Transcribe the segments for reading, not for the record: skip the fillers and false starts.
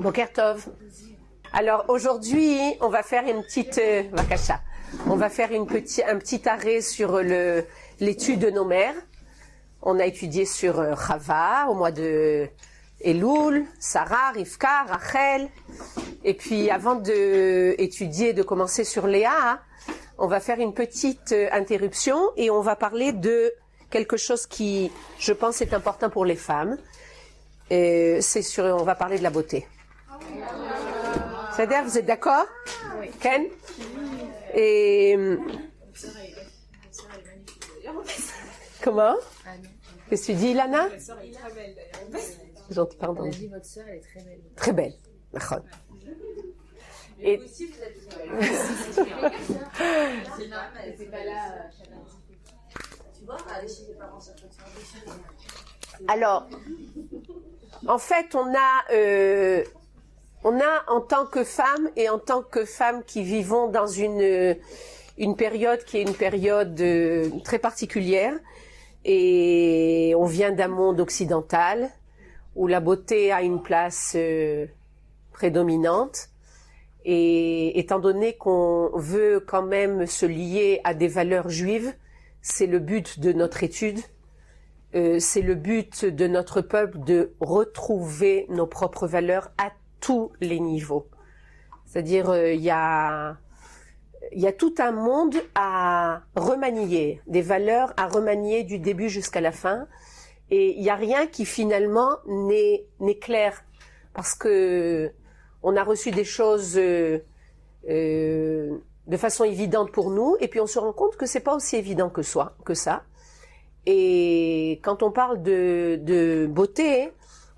Boker Tov. Alors aujourd'hui, on va faire une petite vakasha. On va faire un petit arrêt sur l'étude de nos mères. On a étudié sur Chava au mois de Elul, Sarah, Rivka, Rachel. Et puis avant de commencer sur Léa, on va faire une petite interruption et on va parler de quelque chose qui, je pense, est important pour les femmes. On va parler de la beauté. C'est-à-dire, vous êtes d'accord? Oui. Ken? Et... Comment? Qu'est-ce que tu dis, Ilana? Votre sœur est très belle, d'ailleurs. Gentil, pardon. On a dit votre sœur, elle est très belle. Très belle. D'accord. Et vous aussi, vous êtes très belle. C'est normal, elle n'était pas là. Tu vois, aller chez tes parents, ça peut te faire des. Alors, en fait, on a en tant que femme et en tant que femmes qui vivons dans une période qui est une période très particulière, et on vient d'un monde occidental où la beauté a une place prédominante, et étant donné qu'on veut quand même se lier à des valeurs juives, c'est le but de notre étude. C'est le but de notre peuple de retrouver nos propres valeurs à tous les niveaux. C'est-à-dire, il y a tout un monde à remanier, des valeurs à remanier du début jusqu'à la fin. Et il n'y a rien qui finalement n'est clair. Parce que on a reçu des choses de façon évidente pour nous, et puis on se rend compte que c'est pas aussi évident que ça. Et quand on parle de beauté,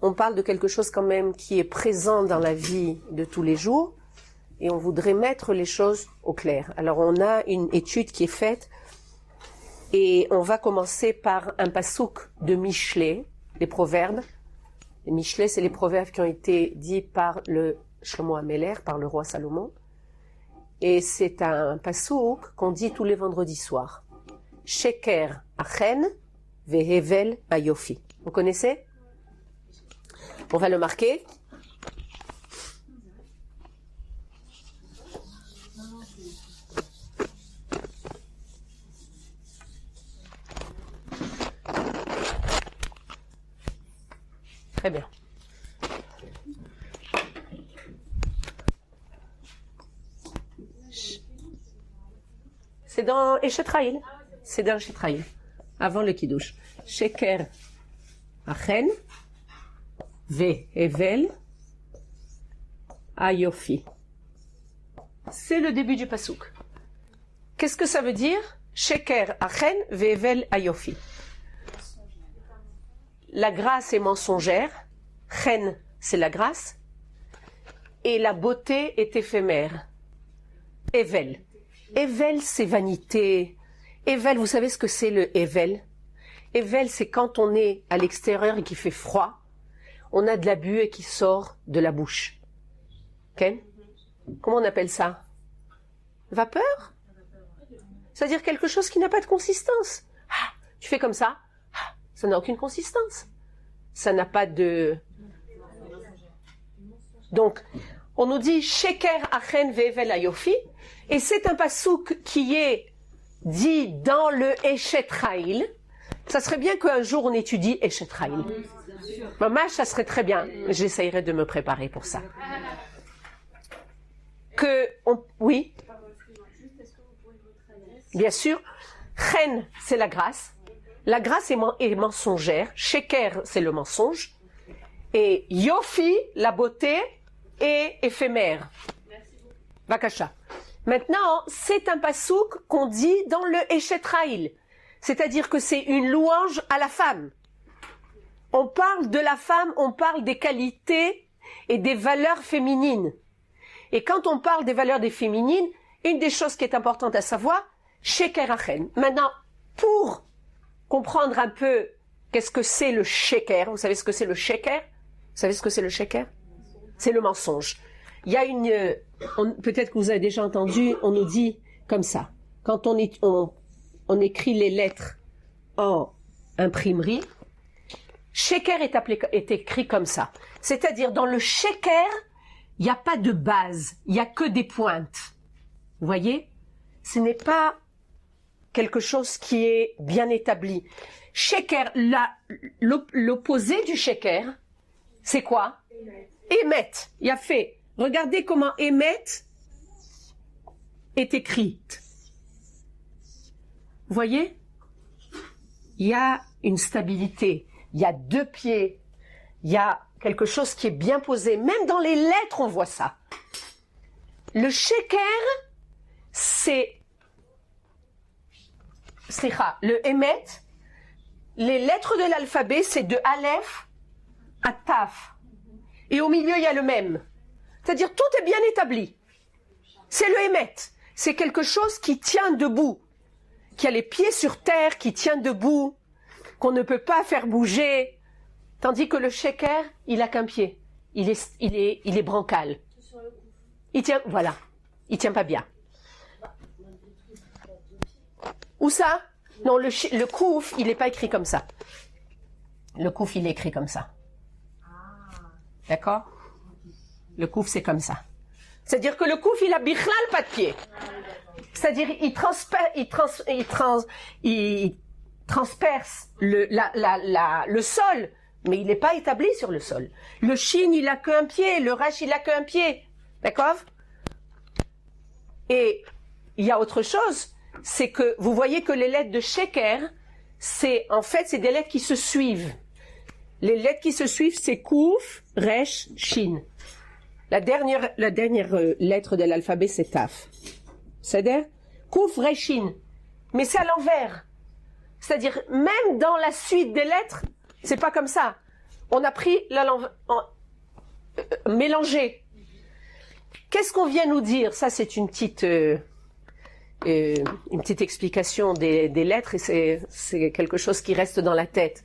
on parle de quelque chose quand même qui est présent dans la vie de tous les jours, et on voudrait mettre les choses au clair. Alors on a une étude qui est faite, et on va commencer par un passouk de Michelet, les proverbes. Les Michelet, c'est les proverbes qui ont été dits par le Shlomo Améler, par le roi Salomon. Et c'est un passouk qu'on dit tous les vendredis soirs. Sheker achen vehevel bayofi. Vous connaissez? On va le marquer. Très bien. C'est dans Eshetraïl. C'est dans Eshetraïl. Avant le Kiddush. Sheker achen vehevel ayofi. C'est le début du passouk. Qu'est-ce que ça veut dire? Sheker achen vehevel ayofi. La grâce est mensongère. Chen, c'est la grâce. Et la beauté est éphémère. Evel. Evel, c'est vanité. Evel, vous savez ce que c'est le Evel? Evel, c'est quand on est à l'extérieur et qu'il fait froid, on a de la buée qui sort de la bouche. Ken? Comment on appelle ça? Vapeur? C'est-à-dire quelque chose qui n'a pas de consistance. Ah, tu fais comme ça, ah, ça n'a aucune consistance. Ça n'a pas de... Donc, on nous dit Sheker achen vehevel ayofi, et c'est un passouk qui est dit dans le Eshetraïl. Ça serait bien qu'un jour on étudie Eshetraïl. Maman, ça serait très bien. J'essayerai de me préparer pour ça. Oui. Bien sûr. Chen, c'est la grâce. La grâce est mensongère. Sheker, c'est le mensonge. Et Yofi, la beauté, est éphémère. Vakasha. Maintenant, c'est un passouk qu'on dit dans le Eshetraïl. C'est-à-dire que c'est une louange à la femme. On parle de la femme, on parle des qualités et des valeurs féminines. Et quand on parle des valeurs des féminines, une des choses qui est importante à savoir, Sheker achen. Maintenant, pour comprendre un peu qu'est-ce que c'est le Sheker, vous savez ce que c'est le Sheker? Vous savez ce que c'est le Sheker? C'est le mensonge. Il y a peut-être que vous avez déjà entendu, on nous dit comme ça. Quand on écrit les lettres en imprimerie, Sheker est écrit comme ça. C'est-à-dire, dans le Sheker, il n'y a pas de base, il n'y a que des pointes. Vous voyez? Ce n'est pas quelque chose qui est bien établi. Sheker, l'opposé du sheker, c'est quoi? Émet. Il y a fait. Regardez comment émet est écrite. Vous voyez? Il y a une stabilité, il y a deux pieds, il y a quelque chose qui est bien posé. Même dans les lettres, on voit ça. Le sheker, c'est le émet. Les lettres de l'alphabet, c'est de Aleph à Taf. Et au milieu, il y a le même. C'est-à-dire, tout est bien établi. C'est le émet. C'est quelque chose qui tient debout, qui a les pieds sur terre, qui tient debout, qu'on ne peut pas faire bouger. Tandis que le sheker, il a qu'un pied. Il est bancal. Il tient, voilà. Il tient pas bien. Où ça? Non, le kouf, il n'est pas écrit comme ça. Le kouf, il est écrit comme ça. D'accord? Le kouf, c'est comme ça. C'est-à-dire que le kouf, il a bichlal pas de pied. C'est-à-dire, il transperce le sol, mais il n'est pas établi sur le sol. Le shin, il a qu'un pied, le resh, il a qu'un pied. D'accord? Et il y a autre chose, c'est que vous voyez que les lettres de sheker, c'est des lettres qui se suivent. Les lettres qui se suivent, c'est kouf, resh, shin. La dernière lettre de l'alphabet, c'est taf. C'est-à-dire kouf, resh, shin. Mais c'est à l'envers. C'est-à-dire, même dans la suite des lettres, c'est pas comme ça. On a pris mélangé. Qu'est-ce qu'on vient nous dire? Ça, c'est une petite explication des lettres et c'est quelque chose qui reste dans la tête.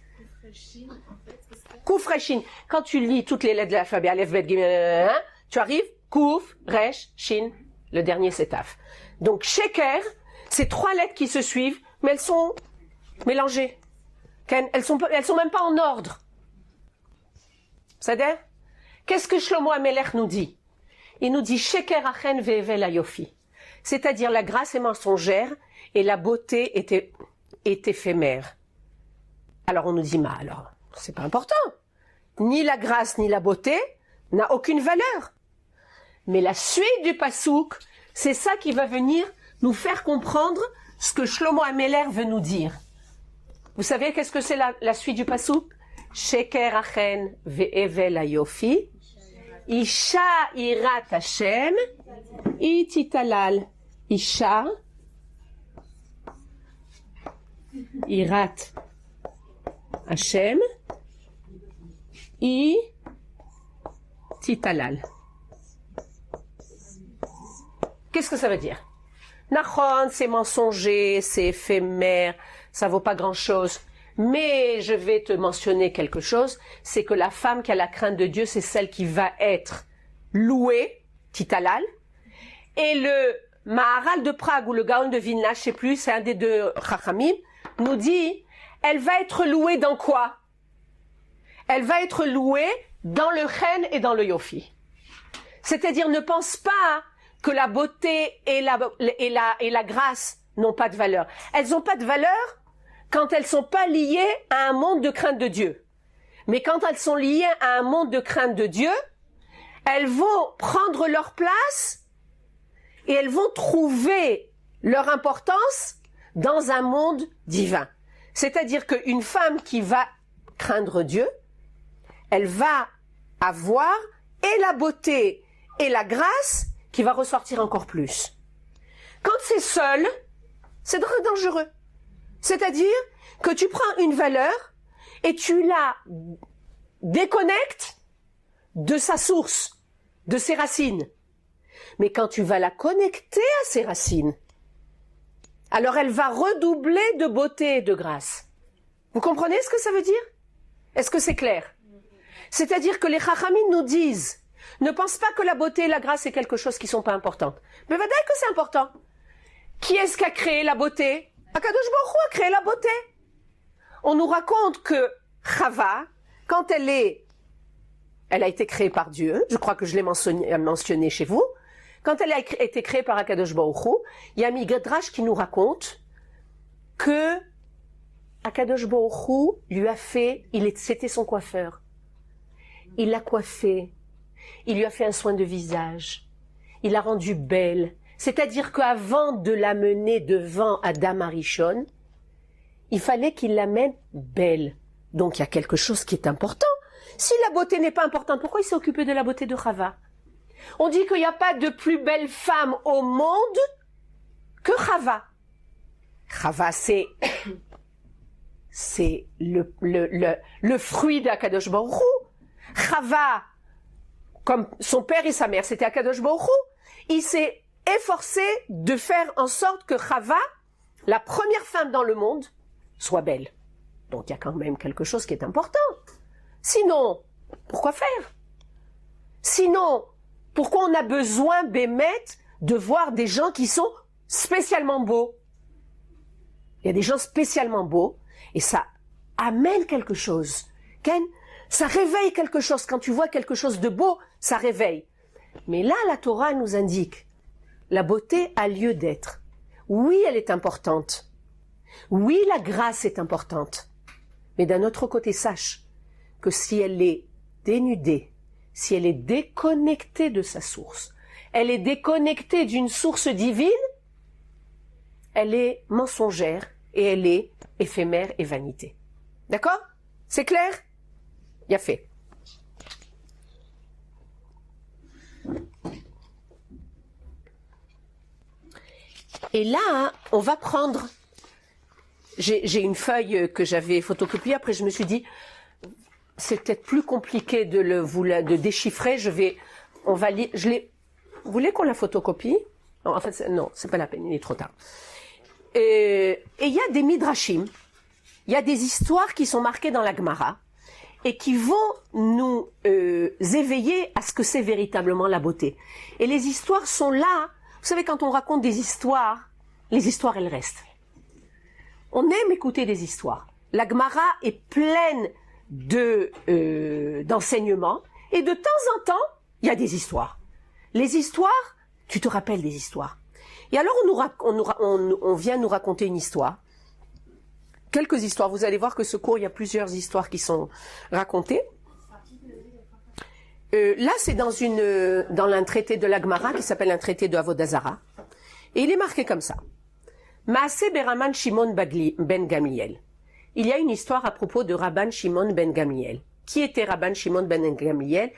Kouf, resh, shin. Quand tu lis toutes les lettres de l'alphabet, Aleph, Bet, Gimel, tu arrives, kouf, resh, shin. Le dernier, c'est taf. Donc, sheker, c'est trois lettres qui se suivent, mais elles sont mélangées. Elles sont même pas en ordre. C'est-à-dire, qu'est-ce que Shlomo HaMelech nous dit? Il nous dit sheker achen ve'evel hayofi. C'est-à-dire, la grâce est mensongère et la beauté est éphémère. Alors on nous dit, mais alors, c'est pas important. Ni la grâce ni la beauté n'a aucune valeur. Mais la suite du pasouk, c'est ça qui va venir nous faire comprendre ce que Shlomo HaMelech veut nous dire. Vous savez qu'est-ce que c'est la suite du pasouk? Sheker achen ve'evel hayofi, Isha irat Hashem, ititalal. Isha irat Hashem, ititalal. Qu'est-ce que ça veut dire? Nachon, c'est mensonger, c'est éphémère, ça vaut pas grand-chose. Mais je vais te mentionner quelque chose, c'est que la femme qui a la crainte de Dieu, c'est celle qui va être louée, titalal, et le Maharal de Prague ou le Gaon de Vilna, je sais plus, c'est un des deux Chachamim, nous dit, elle va être louée dans quoi? Elle va être louée dans le chen et dans le yofi. C'est-à-dire, ne pense pas que la beauté et la grâce n'ont pas de valeur. Elles n'ont pas de valeur quand elles sont pas liées à un monde de crainte de Dieu. Mais quand elles sont liées à un monde de crainte de Dieu, elles vont prendre leur place et elles vont trouver leur importance dans un monde divin. C'est-à-dire qu'une femme qui va craindre Dieu, elle va avoir et la beauté et la grâce qui va ressortir encore plus. Quand c'est seul, c'est dangereux. C'est-à-dire que tu prends une valeur et tu la déconnectes de sa source, de ses racines. Mais quand tu vas la connecter à ses racines, alors elle va redoubler de beauté et de grâce. Vous comprenez ce que ça veut dire? Est-ce que c'est clair? C'est-à-dire que les Chachamim nous disent, ne pense pas que la beauté et la grâce c'est quelque chose qui ne sont pas importantes. Mais vadaï que c'est important. Qui est-ce qui a créé la beauté? Akadosh Baruch Hu a créé la beauté. On nous raconte que Chava, quand elle est elle a été créée par Dieu. Je crois que je l'ai mentionné chez vous. Quand elle a été créée par Akadosh Baruch Hu, il y a Midrash qui nous raconte que Akadosh Baruch Hu lui a fait, c'était son coiffeur. Il l'a coiffée. Il lui a fait un soin de visage. Il l'a rendue belle. C'est-à-dire qu'avant de l'amener devant Adam Arishon, il fallait qu'il l'amène belle. Donc il y a quelque chose qui est important. Si la beauté n'est pas importante, pourquoi il s'est occupé de la beauté de Chava? On dit qu'il n'y a pas de plus belle femme au monde que Chava. Chava, c'est le fruit d'Akadosh Baruch Hu. Chava, comme son père et sa mère, c'était Akadosh Baruch Hu. Il s'est efforcé de faire en sorte que Chava, la première femme dans le monde, soit belle. Donc il y a quand même quelque chose qui est important. Sinon, pourquoi faire? Sinon, pourquoi on a besoin, Bémet, de voir des gens qui sont spécialement beaux? Il y a des gens spécialement beaux, et ça amène quelque chose. Ken, ça réveille quelque chose. Quand tu vois quelque chose de beau, ça réveille. Mais là, la Torah nous indique, la beauté a lieu d'être. Oui, elle est importante. Oui, la grâce est importante. Mais d'un autre côté, sache que si elle est dénudée, si elle est déconnectée de sa source, elle est déconnectée d'une source divine, elle est mensongère et elle est éphémère et vanité. D'accord? C'est clair? Il y a fait. Et là, on va prendre... J'ai une feuille que j'avais photocopiée, après je me suis dit, c'est peut-être plus compliqué de déchiffrer, vous voulez qu'on la photocopie? Non, en fait, non, c'est pas la peine, il est trop tard. Et il y a des midrashim, il y a des histoires qui sont marquées dans la Gemara, et qui vont nous éveiller à ce que c'est véritablement la beauté. Et les histoires sont là, vous savez, quand on raconte des histoires, les histoires, elles restent. On aime écouter des histoires. La Gemara est pleine d'enseignements, et de temps en temps, il y a des histoires. Les histoires, tu te rappelles des histoires. Et alors, on vient nous raconter une histoire. Quelques histoires. Vous allez voir que ce cours, il y a plusieurs histoires qui sont racontées. Là, c'est dans un traité de la Gemara qui s'appelle un traité de Avodah Zara. Et il est marqué comme ça. Maaseh Beraman Shimon ben Gamliel. Il y a une histoire à propos de Rabban Shimon ben Gamliel. Qui était Rabban Shimon ben Gamliel?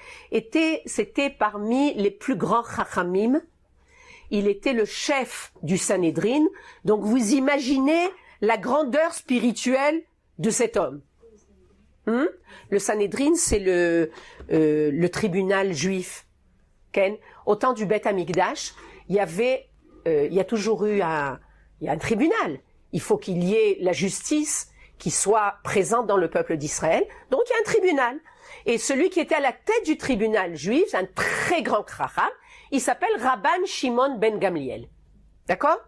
C'était parmi les plus grands chachamim. Il était le chef du Sanhédrin. Donc vous imaginez la grandeur spirituelle de cet homme. Le Sanhédrin, c'est le tribunal juif. Ken, au temps du Beth Amikdash, il y a toujours eu un tribunal. Il faut qu'il y ait la justice qui soit présente dans le peuple d'Israël. Donc il y a un tribunal. Et celui qui était à la tête du tribunal juif, c'est un très grand chacham, il s'appelle Rabban Shimon ben Gamliel. D'accord?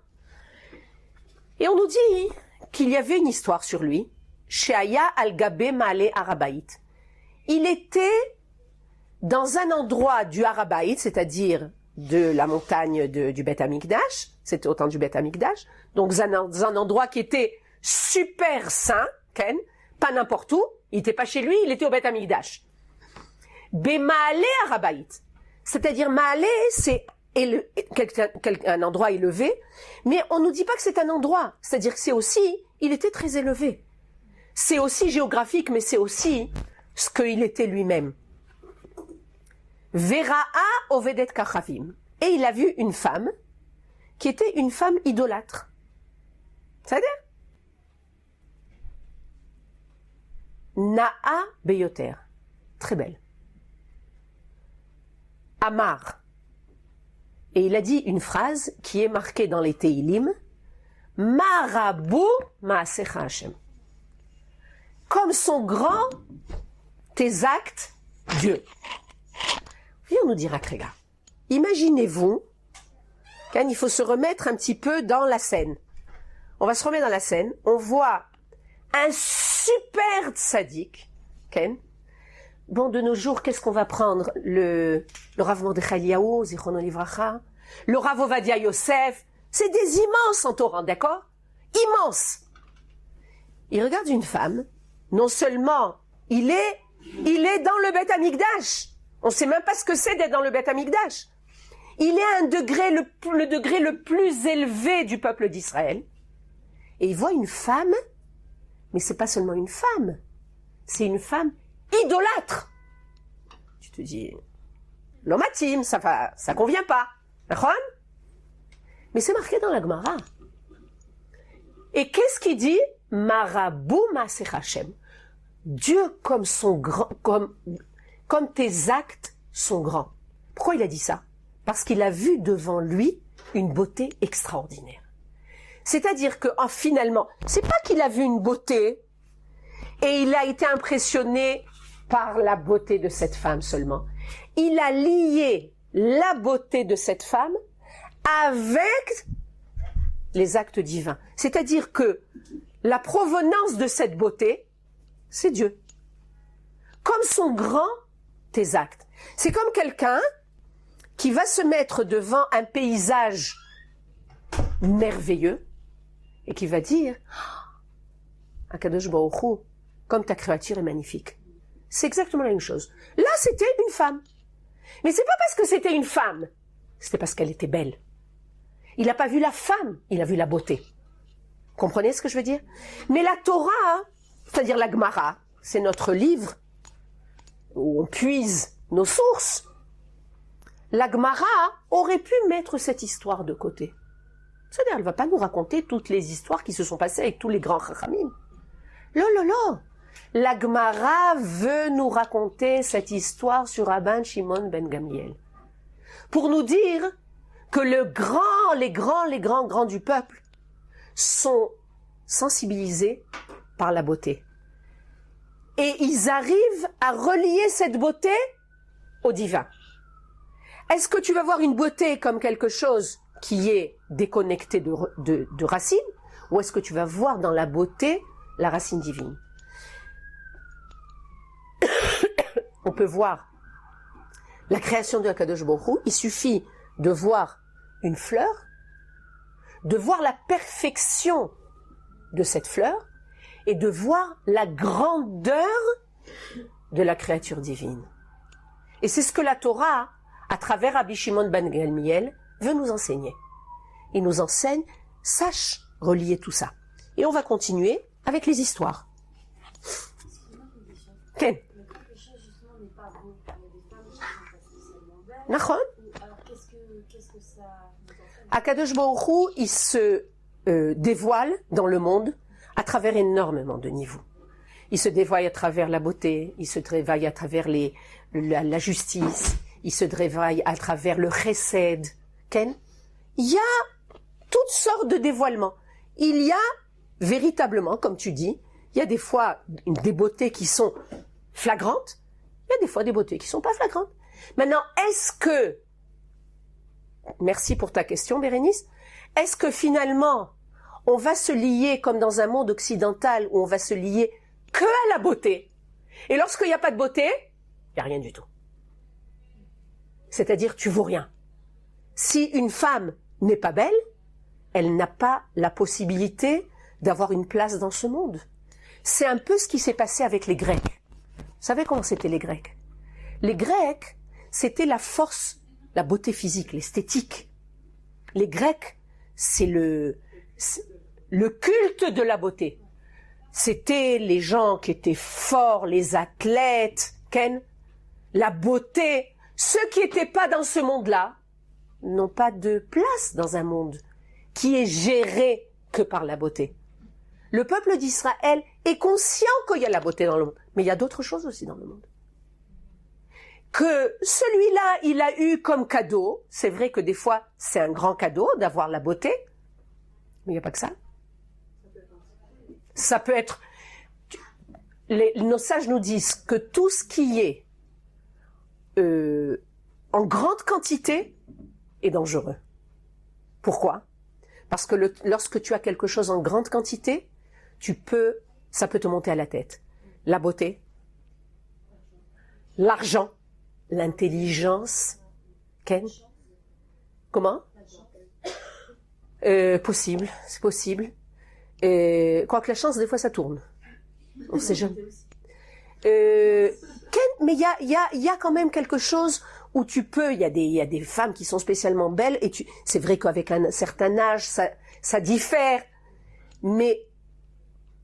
Et on nous dit qu'il y avait une histoire sur lui. Sheaya al-Gabé Ma'ale Arabaït. Il était dans un endroit du Arabaït, c'est-à-dire de la montagne du Beth Amikdash, c'était au temps du Beth Amikdash, donc dans un endroit qui était super saint, Ken, pas n'importe où, il n'était pas chez lui, il était au Beth Amikdash. Bema'ale Arabaït, c'est-à-dire Ma'ale, c'est un endroit élevé, mais on nous dit pas que c'est un endroit, c'est-à-dire que c'est aussi, il était très élevé. C'est aussi géographique, mais c'est aussi ce qu'il était lui-même. Vera'a ovedet kachavim. Et il a vu une femme qui était une femme idolâtre. C'est-à-dire Na'a beyoter. Très belle. Amar. Et il a dit une phrase qui est marquée dans les Teilim. Marabou ma'asecha Hashem. Comme sont grands tes actes, Dieu. Viens nous dire, Akrega. Imaginez-vous, Ken, il faut se remettre un petit peu dans la scène. On va se remettre dans la scène. On voit un super tzaddik, Ken, Bon, de nos jours, qu'est-ce qu'on va prendre? Le Rav Mordechai Eliyahu, Zichrono Livracha, le Rav Ovadia Yosef, c'est des immenses en Torah, d'accord? Immenses. Il regarde une femme, non seulement il est dans le Beth Amikdash, on ne sait même pas ce que c'est d'être dans le Beth Amikdash. Il est à un degré, le degré le plus élevé du peuple d'Israël. Et il voit une femme, mais c'est pas seulement une femme, c'est une femme idolâtre. Tu te dis, l'homme intime, ça convient pas. Mais c'est marqué dans la Gemara. Et qu'est-ce qu'il dit? Marabou Maaseh Hashem. Dieu comme tes actes sont grands. Pourquoi il a dit ça? Parce qu'il a vu devant lui une beauté extraordinaire. C'est-à-dire que finalement, c'est pas qu'il a vu une beauté et il a été impressionné par la beauté de cette femme seulement. Il a lié la beauté de cette femme avec les actes divins. C'est-à-dire que la provenance de cette beauté, c'est Dieu. Comme sont grands tes actes. C'est comme quelqu'un qui va se mettre devant un paysage merveilleux et qui va dire « Akadosh Baruch Hu, comme ta créature est magnifique ». C'est exactement la même chose. Là, c'était une femme. Mais c'est pas parce que c'était une femme, c'était parce qu'elle était belle. Il n'a pas vu la femme, il a vu la beauté. Comprenez ce que je veux dire? Mais la Torah, c'est-à-dire la Gemara, c'est notre livre où on puise nos sources. La Gemara aurait pu mettre cette histoire de côté. C'est-à-dire, elle ne va pas nous raconter toutes les histoires qui se sont passées avec tous les grands chachamim. Non. La Gemara veut nous raconter cette histoire sur Rabban Shimon ben Gamliel. Pour nous dire que les grands du peuple sont sensibilisés par la beauté. Et ils arrivent à relier cette beauté au divin. Est-ce que tu vas voir une beauté comme quelque chose qui est déconnecté de racine, ou est-ce que tu vas voir dans la beauté la racine divine? On peut voir la création de Akadosh Baruch Hu, il suffit de voir une fleur, de voir la perfection de cette fleur, et de voir la grandeur de la créature divine. Et c'est ce que la Torah, à travers Rabbi Shimon ben Gamliel, veut nous enseigner. Il nous enseigne, sache relier tout ça. Et on va continuer avec les histoires. Ken? Nachon? Alors qu'est-ce que ça nous enseigne? Akadosh Baruch Hu, il se dévoile dans le monde à travers énormément de niveaux. Il se dévoile à travers la beauté, il se dévoile à travers la justice, il se dévoile à travers le chesed. Ken? Il y a toutes sortes de dévoilements. Il y a véritablement, comme tu dis, il y a des fois des beautés qui sont flagrantes, il y a des fois des beautés qui ne sont pas flagrantes. Maintenant, est-ce que, merci pour ta question Bérénice, est-ce que finalement, on va se lier comme dans un monde occidental où on va se lier que à la beauté, et lorsqu'il n'y a pas de beauté, il n'y a rien du tout. C'est-à-dire, tu vaux rien. Si une femme n'est pas belle, elle n'a pas la possibilité d'avoir une place dans ce monde. C'est un peu ce qui s'est passé avec les Grecs. Vous savez comment c'était les Grecs? Les Grecs, c'était la force, la beauté physique, l'esthétique. Les Grecs, c'est le culte de la beauté. C'était les gens qui étaient forts, les athlètes, Ken, la beauté. Ceux qui n'étaient pas dans ce monde-là n'ont pas de place dans un monde qui est géré que par la beauté. Le peuple d'Israël est conscient qu'il y a la beauté dans le monde, mais il y a d'autres choses aussi dans le monde. Que celui-là, il a eu comme cadeau, c'est vrai que des fois, c'est un grand cadeau d'avoir la beauté, mais il n'y a pas que ça. Ça peut être... nos sages nous disent que tout ce qui est en grande quantité est dangereux. Pourquoi? Parce que lorsque tu as quelque chose en grande quantité, ça peut te monter à la tête. La beauté, l'argent, l'intelligence. Ken? Comment? Possible, c'est possible. Quoique la chance, des fois, ça tourne. On sait jamais. Mais il y a quand même quelque chose où tu peux, il y a des femmes qui sont spécialement belles, et c'est vrai qu'avec un certain âge, ça diffère. Mais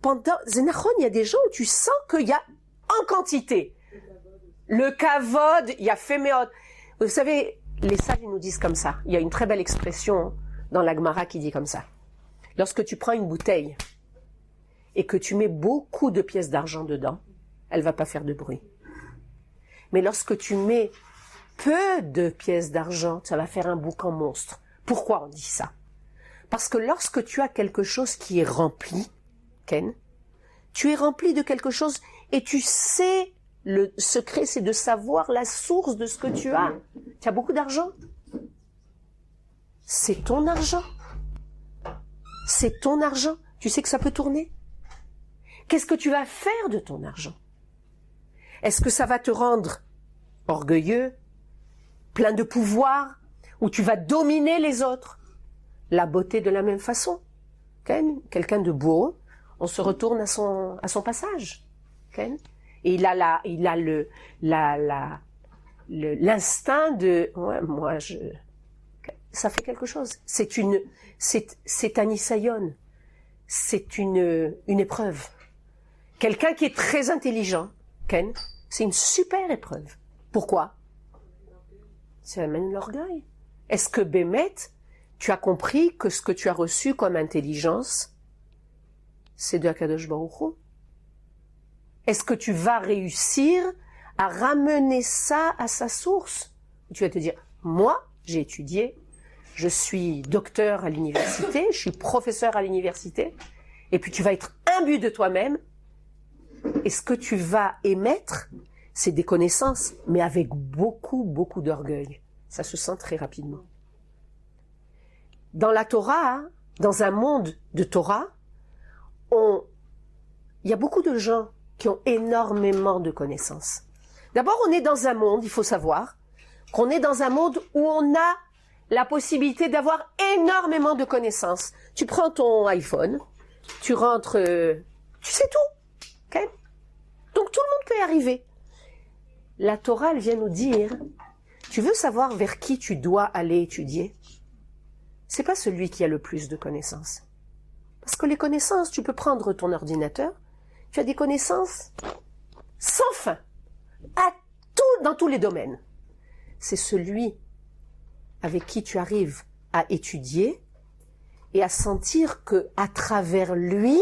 pendant Zénachon, il y a des gens où tu sens qu'il y a en quantité. Le kavod, il y a féméod. Vous savez, les sages, ils nous disent comme ça. Il y a une très belle expression dans la Gemara qui dit comme ça. Lorsque tu prends une bouteille et que tu mets beaucoup de pièces d'argent dedans, elle va pas faire de bruit. Mais lorsque tu mets peu de pièces d'argent, ça va faire un boucan monstre. Pourquoi on dit ça? Parce que lorsque tu as quelque chose qui est rempli, Ken, tu es rempli de quelque chose et tu sais, le secret, c'est de savoir la source de ce que tu as. Tu as beaucoup d'argent? C'est ton argent. C'est ton argent. Tu sais que ça peut tourner. Qu'est-ce que tu vas faire de ton argent? Est-ce que ça va te rendre orgueilleux, plein de pouvoir, ou tu vas dominer les autres? La beauté de la même façon. Quelqu'un de beau, on se retourne à son passage. Et il a l'instinct de, ouais, ça fait quelque chose. C'est un nisayon. C'est une épreuve. Quelqu'un qui est très intelligent, Ken, c'est une super épreuve. Pourquoi? Ça amène l'orgueil. Est-ce que Bémet, tu as compris que ce que tu as reçu comme intelligence, c'est de Akadosh Baruch Hu? Est-ce que tu vas réussir à ramener ça à sa source? Tu vas te dire, moi, j'ai étudié, je suis docteur à l'université, je suis professeur à l'université, et puis tu vas être imbu de toi-même, et ce que tu vas émettre, c'est des connaissances, mais avec beaucoup, beaucoup d'orgueil. Ça se sent très rapidement. Dans la Torah, dans un monde de Torah, il y a beaucoup de gens qui ont énormément de connaissances. D'abord, on est dans un monde, il faut savoir, qu'on est dans un monde où on a la possibilité d'avoir énormément de connaissances. Tu prends ton iPhone, tu rentres, tu sais tout. Okay? Donc tout le monde peut y arriver. La Torah, elle vient nous dire, tu veux savoir vers qui tu dois aller étudier? C'est pas celui qui a le plus de connaissances. Parce que les connaissances, tu peux prendre ton ordinateur, tu as des connaissances sans fin, dans tous les domaines. C'est celui avec qui tu arrives à étudier et à sentir que à travers lui,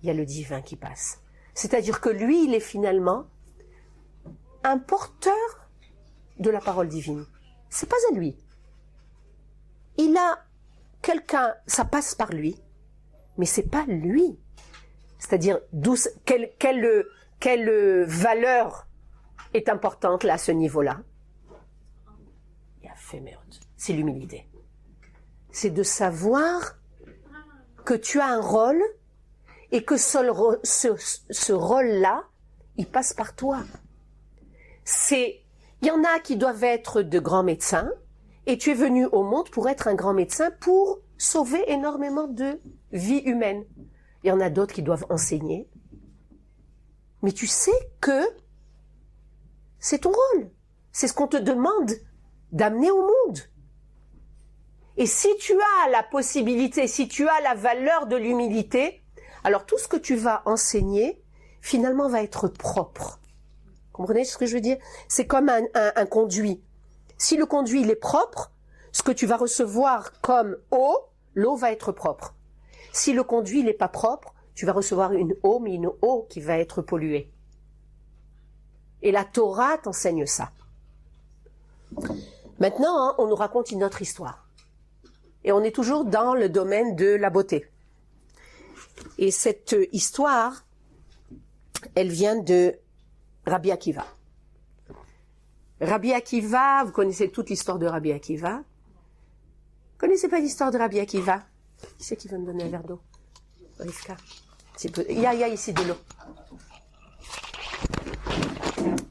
il y a le divin qui passe. C'est-à-dire que lui, il est finalement un porteur de la parole divine. C'est pas à lui. Il a quelqu'un, ça passe par lui, mais c'est pas lui. C'est-à-dire, quelle valeur est importante là, à ce niveau-là? Il y a féméod. C'est l'humilité. C'est de savoir que tu as un rôle et que ce rôle-là, il passe par toi. Il y en a qui doivent être de grands médecins et tu es venu au monde pour être un grand médecin pour sauver énormément de vies humaines. Il y en a d'autres qui doivent enseigner. Mais tu sais que c'est ton rôle. C'est ce qu'on te demande d'amener au monde. Et si tu as la possibilité, si tu as la valeur de l'humilité, alors tout ce que tu vas enseigner, finalement, va être propre. Vous comprenez ce que je veux dire? C'est comme un conduit. Si le conduit il est propre, ce que tu vas recevoir comme eau, l'eau va être propre. Si le conduit n'est pas propre, tu vas recevoir une eau, mais une eau qui va être polluée. Et la Torah t'enseigne ça. Maintenant, on nous raconte une autre histoire. Et on est toujours dans le domaine de la beauté. Et cette histoire, elle vient de Rabbi Akiva. Rabbi Akiva, vous connaissez toute l'histoire de Rabbi Akiva. Vous connaissez pas l'histoire de Rabbi Akiva? Qui c'est qui veut me donner un verre d'eau? Il y a ici de l'eau.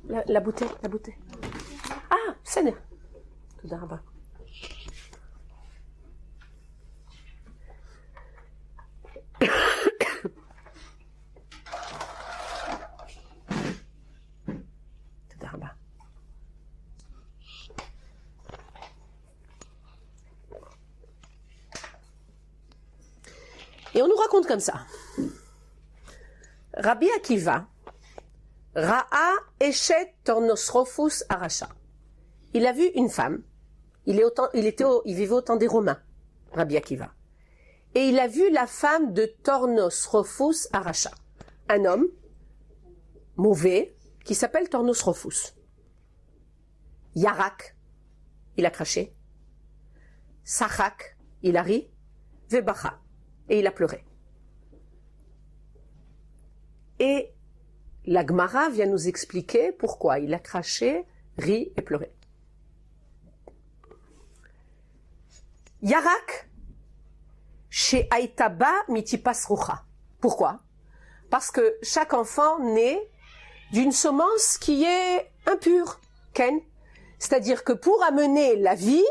Là, la bouteille, la bouteille. Ah, בסדר. תודה רבה. תודה רבה. Et on nous raconte comme ça. Rabbi Akiva, Ra'a Eshet Tornosrophus Aracha. Il a vu une femme. Il vivait au temps des Romains, Rabbi Akiva. Et il a vu la femme de Tornosrophus Aracha. Un homme mauvais qui s'appelle Tornosrophus. Yarak, il a craché. Sachak, il a ri. Vebacha, et il a pleuré. Et la Gemara vient nous expliquer pourquoi il a craché, ri et pleuré. Yarak, chez Aïtaba mitipas rucha. Pourquoi? Parce que chaque enfant naît d'une semence qui est impure, Ken. C'est-à-dire que pour amener la vie,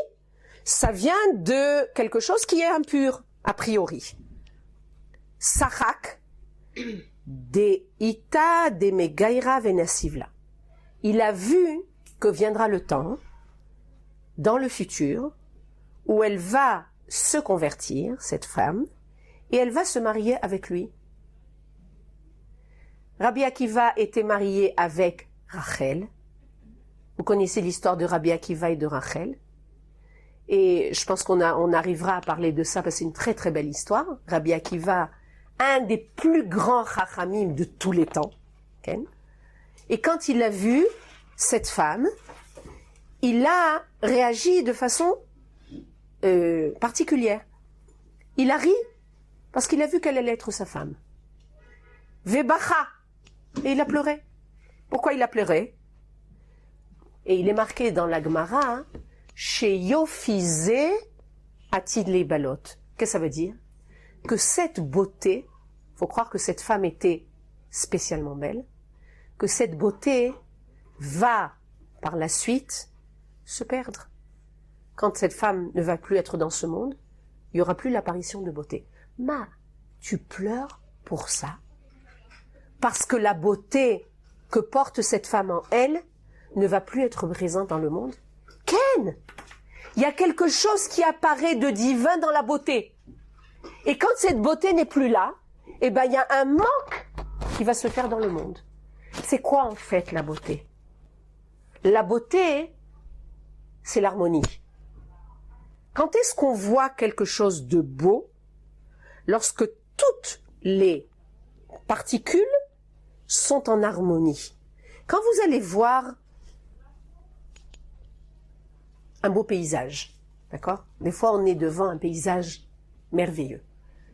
ça vient de quelque chose qui est impur, a priori. Sachak, de ita de megaira venasivla. Il a vu que viendra le temps, dans le futur, où elle va se convertir, cette femme, et elle va se marier avec lui. Rabbi Akiva était marié avec Rachel. Vous connaissez l'histoire de Rabbi Akiva et de Rachel. Et je pense qu'on arrivera à parler de ça parce que c'est une très très belle histoire. Rabbi Akiva, un des plus grands chachamim de tous les temps. Okay? Et quand il a vu cette femme, il a réagi de façon particulière. Il a ri parce qu'il a vu qu'elle allait être sa femme. Vebacha, et il a pleuré. Pourquoi il a pleuré? Et il est marqué dans la Gemara, chez Yofize Atid Leibalot. Qu'est-ce que ça veut dire? Que cette beauté, faut croire que cette femme était spécialement belle, que cette beauté va par la suite se perdre. Quand cette femme ne va plus être dans ce monde, il n'y aura plus l'apparition de beauté. Ma, tu pleures pour ça? Parce que la beauté que porte cette femme en elle ne va plus être présente dans le monde? Ken! Il y a quelque chose qui apparaît de divin dans la beauté. Et quand cette beauté n'est plus là, eh ben, il y a un manque qui va se faire dans le monde. C'est quoi en fait la beauté? La beauté, c'est l'harmonie. Quand est-ce qu'on voit quelque chose de beau? Lorsque toutes les particules sont en harmonie. Quand vous allez voir un beau paysage, d'accord? Des fois, on est devant un paysage merveilleux.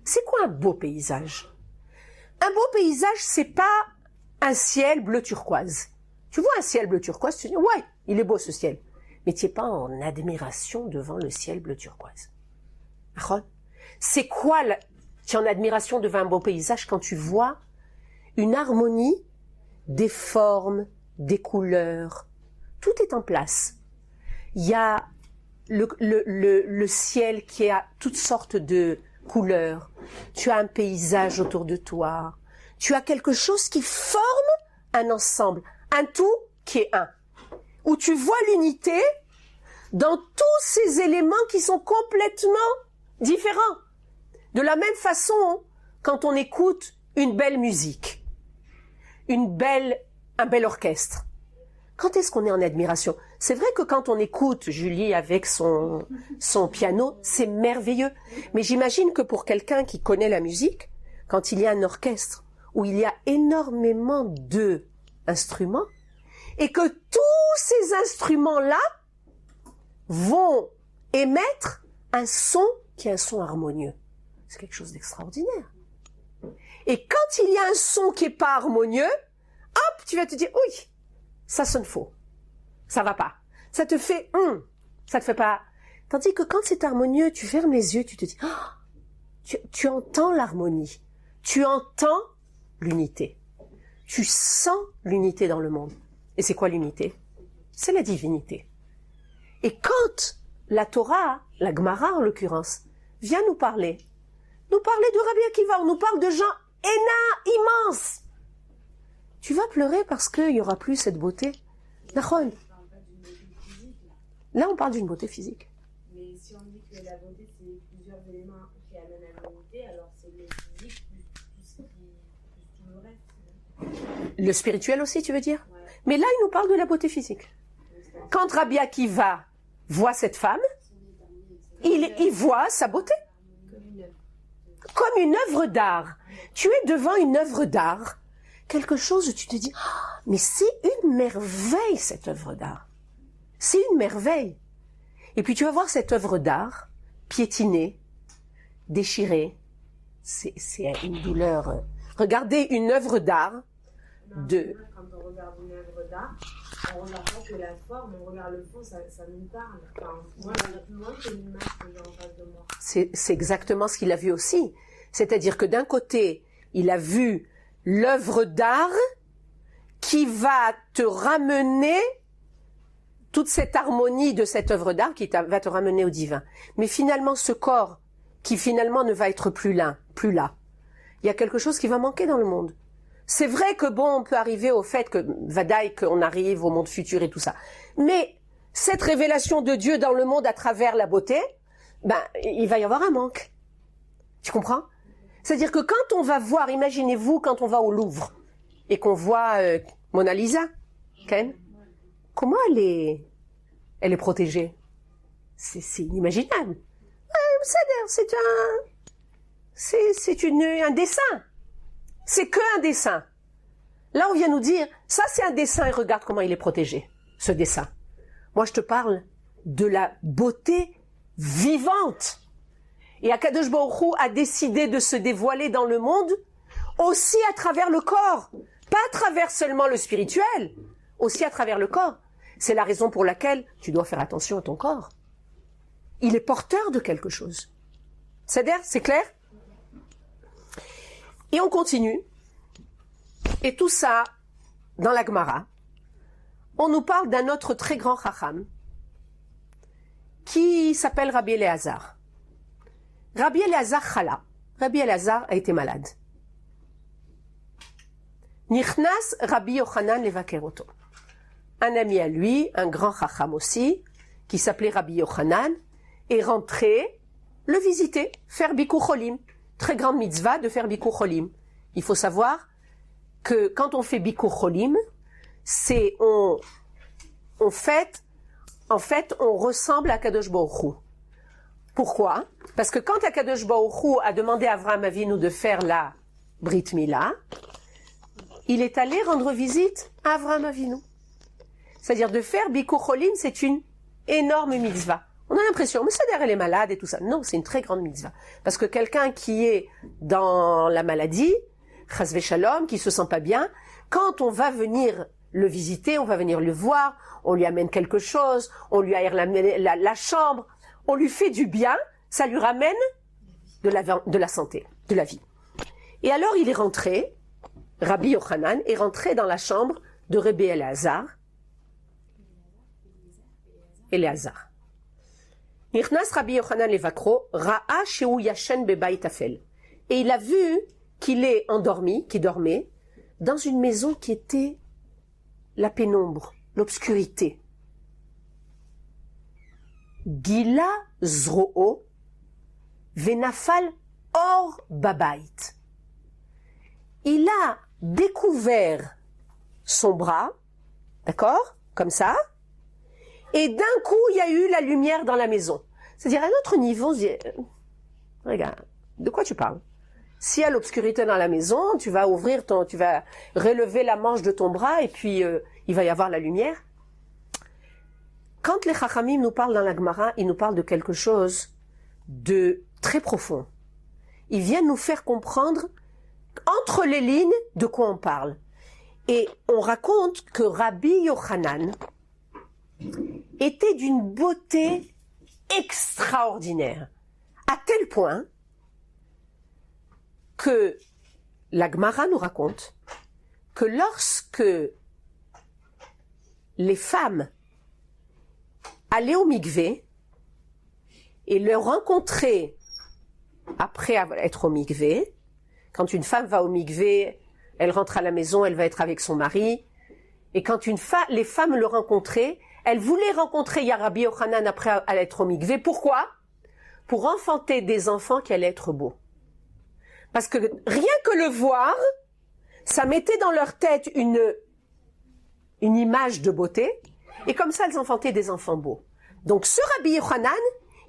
C'est quoi un beau paysage? Un beau paysage, c'est pas un ciel bleu turquoise. Tu vois un ciel bleu turquoise, tu dis, ouais, il est beau ce ciel. Mais tu n'es pas en admiration devant le ciel bleu turquoise. C'est quoi, tu es en admiration devant un beau paysage quand tu vois une harmonie des formes, des couleurs. Tout est en place. Il y a le ciel qui a toutes sortes de couleurs. Tu as un paysage autour de toi. Tu as quelque chose qui forme un ensemble, un tout qui est un. Où tu vois l'unité dans tous ces éléments qui sont complètement différents. De la même façon, quand on écoute une belle musique, un bel orchestre, quand est-ce qu'on est en admiration? C'est vrai que quand on écoute Julie avec son piano, c'est merveilleux. Mais j'imagine que pour quelqu'un qui connaît la musique, quand il y a un orchestre où il y a énormément d'instruments, et que tous ces instruments-là vont émettre un son qui est un son harmonieux. C'est quelque chose d'extraordinaire. Et quand il y a un son qui n'est pas harmonieux, hop, tu vas te dire, oui, ça sonne faux. Ça va pas. Ça te fait, ça te fait pas. Tandis que quand c'est harmonieux, tu fermes les yeux, tu te dis, oh, tu entends l'harmonie. Tu entends l'unité. Tu sens l'unité dans le monde. Et c'est quoi l'unité? C'est la divinité. Et quand la Torah, la Gemara en l'occurrence, vient nous parler de Rabbi Akiva, on nous parle de gens immenses. Tu vas pleurer parce qu'il n'y aura plus cette beauté. Nachon. Là, on parle d'une beauté physique. Mais si on dit que la beauté, c'est plusieurs éléments qui amènent à la beauté, alors c'est le physique plus tout le reste. Le spirituel aussi, tu veux dire? Ouais. Mais là, il nous parle de la beauté physique. Quand Rabbi Akiva voit cette femme, il voit sa beauté. Comme une œuvre d'art. Tu es devant une œuvre d'art. Quelque chose où tu te dis, oh, mais c'est une merveille cette œuvre d'art. C'est une merveille. Et puis tu vas voir cette œuvre d'art piétinée, déchirée. C'est une douleur. Regardez une œuvre d'art de... Quand on regarde une œuvre d'art, on ne regarde pas que la forme, on regarde le fond, ça nous parle. Enfin, moi, je regarde plus loin que l'image que j'ai en face de moi. C'est exactement ce qu'il a vu aussi. C'est-à-dire que d'un côté, il a vu l'œuvre d'art qui va te ramener toute cette harmonie de cette œuvre d'art qui va te ramener au divin. Mais finalement, ce corps qui finalement ne va être plus là, il y a quelque chose qui va manquer dans le monde. C'est vrai que bon, on peut arriver au fait que, vadaï, qu'on arrive au monde futur et tout ça. Mais cette révélation de Dieu dans le monde à travers la beauté, il va y avoir un manque. Tu comprends? C'est-à-dire que quand on va voir, imaginez-vous quand on va au Louvre et qu'on voit Mona Lisa, Ken, comment elle est protégée? C'est inimaginable. C'est un dessin. C'est que un dessin. Là, on vient nous dire, ça c'est un dessin et regarde comment il est protégé, ce dessin. Moi, je te parle de la beauté vivante. Et Akadosh Baruch Hu a décidé de se dévoiler dans le monde aussi à travers le corps. Pas à travers seulement le spirituel, aussi à travers le corps. C'est la raison pour laquelle tu dois faire attention à ton corps. Il est porteur de quelque chose. C'est clair? Et on continue. Et tout ça, dans la Gemara, on nous parle d'un autre très grand chacham qui s'appelle Rabbi Elazar. Rabbi Elazar chala. Rabbi Elazar a été malade. Nichnas Rabbi Yochanan levaker oto. Un ami à lui, un grand chacham aussi, qui s'appelait Rabbi Yochanan, est rentré le visiter, faire Bikur Cholim. Très grande mitzvah de faire Bikur Cholim. Il faut savoir que quand on fait Bikur Cholim, c'est on ressemble à Kadosh Baruch Hu. Pourquoi? Parce que quand Akadosh Baruch Hu a demandé à Avraham Avinu de faire la Brit Mila, il est allé rendre visite à Avraham Avinu. C'est-à-dire de faire Bikur Cholim, c'est une énorme mitzvah. On a l'impression, mais c'est-à-dire elle est malade et tout ça. Non, c'est une très grande mitzvah. Parce que quelqu'un qui est dans la maladie, chas v'shalom, qui se sent pas bien, quand on va venir le visiter, on va venir le voir, on lui amène quelque chose, on lui aère la chambre, on lui fait du bien, ça lui ramène de la santé, de la vie. Et alors il est rentré, Rabbi Yochanan est rentré dans la chambre de Rabbi Elazar. Elazar. Nichnas Rabbi Yochanan levakro, ra'a shehu yashen bebayit afel. Et il a vu qu'il est endormi, qu'il dormait, dans une maison qui était la pénombre, l'obscurité. Gila zroo venafal or babait. Il a découvert son bras, d'accord, comme ça, et d'un coup, il y a eu la lumière dans la maison. C'est-à-dire, à un autre niveau, on se dit, regarde, de quoi tu parles? S'il y a l'obscurité dans la maison, tu vas relever la manche de ton bras et puis il va y avoir la lumière. Quand les Chachamim nous parlent dans la Gemara, ils nous parlent de quelque chose de très profond. Ils viennent nous faire comprendre, entre les lignes, de quoi on parle. Et on raconte que Rabbi Yochanan était d'une beauté extraordinaire, à tel point que la Gemara nous raconte que lorsque les femmes allaient au mikvé et le rencontrer après être au mikvé. Quand une femme va au mikvé, elle rentre à la maison, elle va être avec son mari. Et quand les femmes le rencontraient, elles voulaient rencontrer Rabbi Yochanan après être au mikvé. Pourquoi? Pour enfanter des enfants qui allaient être beaux. Parce que rien que le voir, ça mettait dans leur tête une image de beauté. Et comme ça, elles enfantaient des enfants beaux. Donc ce Rabbi Yochanan,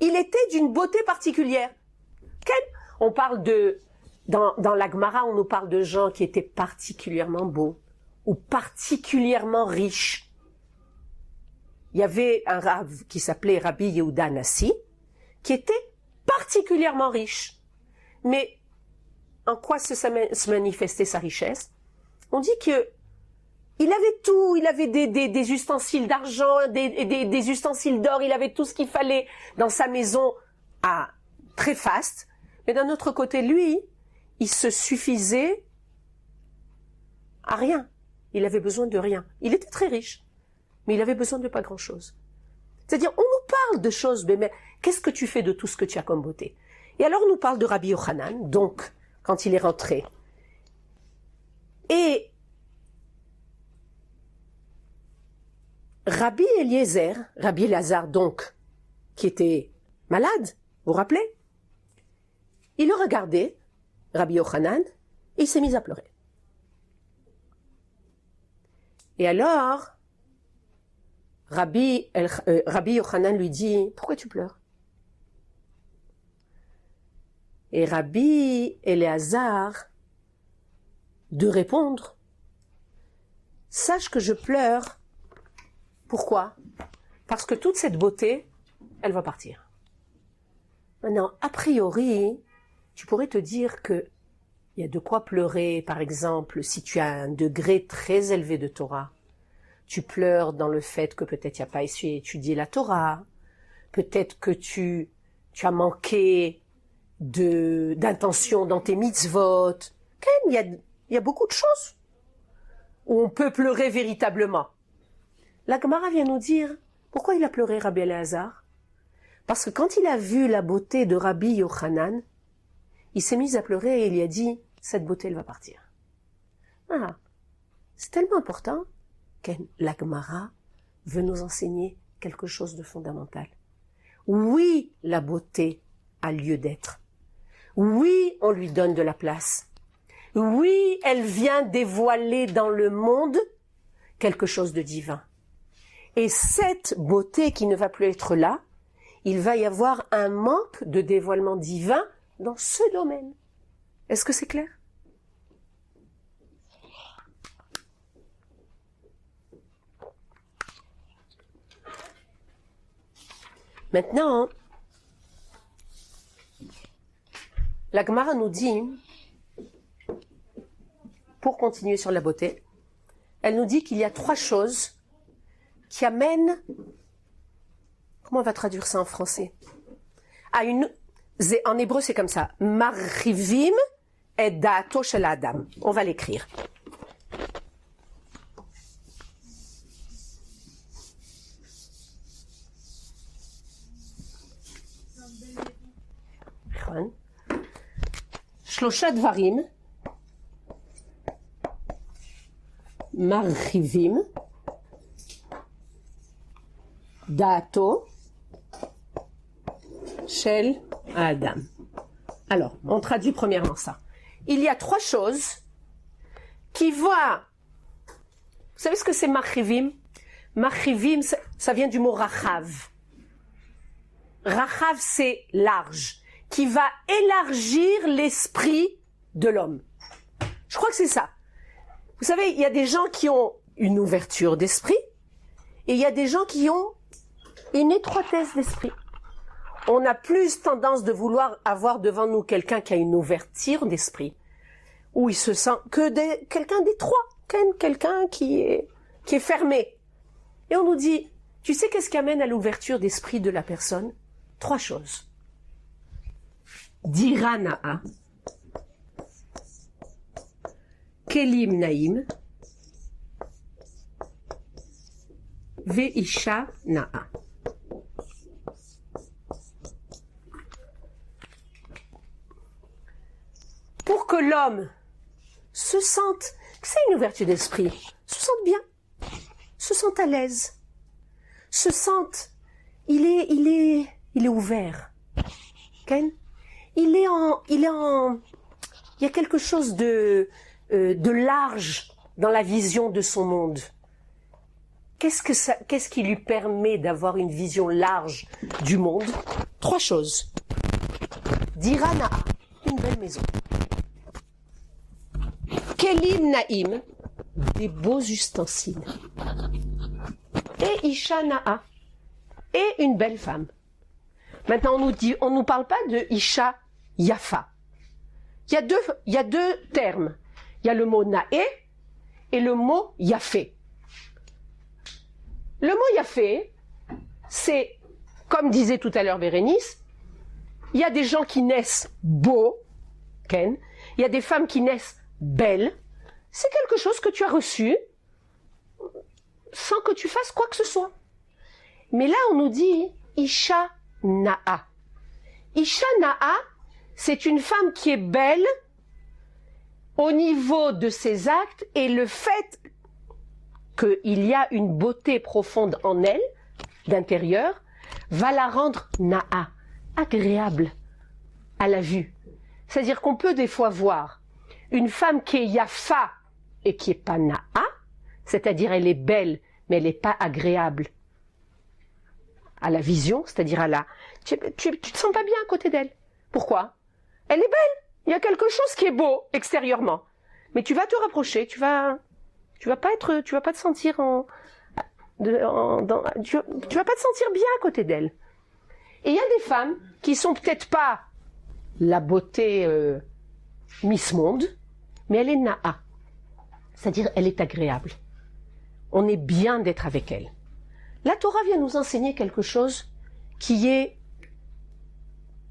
il était d'une beauté particulière. On parle dans la Gemara, on nous parle de gens qui étaient particulièrement beaux ou particulièrement riches. Il y avait un Rav qui s'appelait Rabbi Yehuda Nassi, qui était particulièrement riche. Mais en quoi se manifestait sa richesse? On dit que il avait tout, il avait des ustensiles d'argent, des ustensiles d'or, il avait tout ce qu'il fallait dans sa maison très faste. Mais d'un autre côté, lui, il se suffisait à rien. Il avait besoin de rien. Il était très riche, mais il avait besoin de pas grand-chose. C'est-à-dire, on nous parle de choses, mais qu'est-ce que tu fais de tout ce que tu as comme beauté? Et alors, on nous parle de Rabbi Yochanan, donc, quand il est rentré. Et Rabbi Elazar, donc, qui était malade, vous vous rappelez? Il le regardait, Rabbi Yochanan, et il s'est mis à pleurer. Et alors, Rabbi Yochanan lui dit, pourquoi tu pleures? Et Rabbi Elazar de répondre, sache que je pleure. Pourquoi? Parce que toute cette beauté, elle va partir. Maintenant, a priori, tu pourrais te dire que il y a de quoi pleurer, par exemple, si tu as un degré très élevé de Torah. Tu pleures dans le fait que peut-être tu n'as pas étudié la Torah, peut-être que tu as manqué d'intention dans tes mitzvot. Il y a beaucoup de choses où on peut pleurer véritablement. La Gemara vient nous dire pourquoi il a pleuré Rabbi Elazar. Parce que quand il a vu la beauté de Rabbi Yochanan, il s'est mis à pleurer et il lui a dit « cette beauté, elle va partir ». Ah, c'est tellement important que la Gemara veut nous enseigner quelque chose de fondamental. Oui, la beauté a lieu d'être. Oui, on lui donne de la place. Oui, elle vient dévoiler dans le monde quelque chose de divin. Et cette beauté qui ne va plus être là, il va y avoir un manque de dévoilement divin dans ce domaine. Est-ce que c'est clair? Maintenant, la Gemara nous dit, pour continuer sur la beauté, elle nous dit qu'il y a 3 choses qui amènent, comment on va traduire ça en français? En hébreu c'est comme ça, marrivim et da'ato shel adam. On va l'écrire. שלושה דברים מרחיבים דעתו של האדם. Alors, on traduit premièrement ça. Il y a 3 choses qui vont... Vous savez ce que c'est marchivim? Marchivim, ça vient du mot rachav. Rachav, c'est large, qui va élargir l'esprit de l'homme. Je crois que c'est ça. Vous savez, il y a des gens qui ont une ouverture d'esprit et il y a des gens qui ont une étroitesse d'esprit. On a plus tendance de vouloir avoir devant nous quelqu'un qui a une ouverture d'esprit, où il se sent que quelqu'un d'étroit, quelqu'un qui est fermé. Et on nous dit, tu sais qu'est-ce qui amène à l'ouverture d'esprit de la personne? 3 choses. Dirana'a, Kelim Naïm ve'isha na'a. Pour que l'homme se sente, c'est une ouverture d'esprit, se sente bien, se sente à l'aise, se sente, il est ouvert. Ken? Il y a quelque chose de large dans la vision de son monde. Qu'est-ce qui lui permet d'avoir une vision large du monde? 3 choses. Dira na'a, une belle maison. Kelim na'im, des beaux ustensiles. Et isha na'a, et une belle femme. Maintenant, on nous parle pas de isha yafa. Il y a deux termes. Il y a le mot na'e et le mot yafé. Le mot yafé, c'est, comme disait tout à l'heure Bérénice, il y a des gens qui naissent beaux, Ken, il y a des femmes qui naissent belles. C'est quelque chose que tu as reçu sans que tu fasses quoi que ce soit. Mais là, on nous dit isha na'a. Isha na'a, c'est une femme qui est belle au niveau de ses actes, et le fait qu'il y a une beauté profonde en elle, d'intérieur, va la rendre na'a, agréable à la vue. C'est-à-dire qu'on peut des fois voir une femme qui est yafa et qui est pas na'a, c'est-à-dire elle est belle mais elle n'est pas agréable à la vision, c'est-à-dire à la... Tu te sens pas bien à côté d'elle. Pourquoi? Elle est belle. Il y a quelque chose qui est beau extérieurement. Mais tu vas te rapprocher, tu vas pas te sentir tu vas pas te sentir bien à côté d'elle. Et il y a des femmes qui sont peut-être pas la beauté Miss Monde, mais elle est na'a. C'est-à-dire elle est agréable. On est bien d'être avec elle. La Torah vient nous enseigner quelque chose qui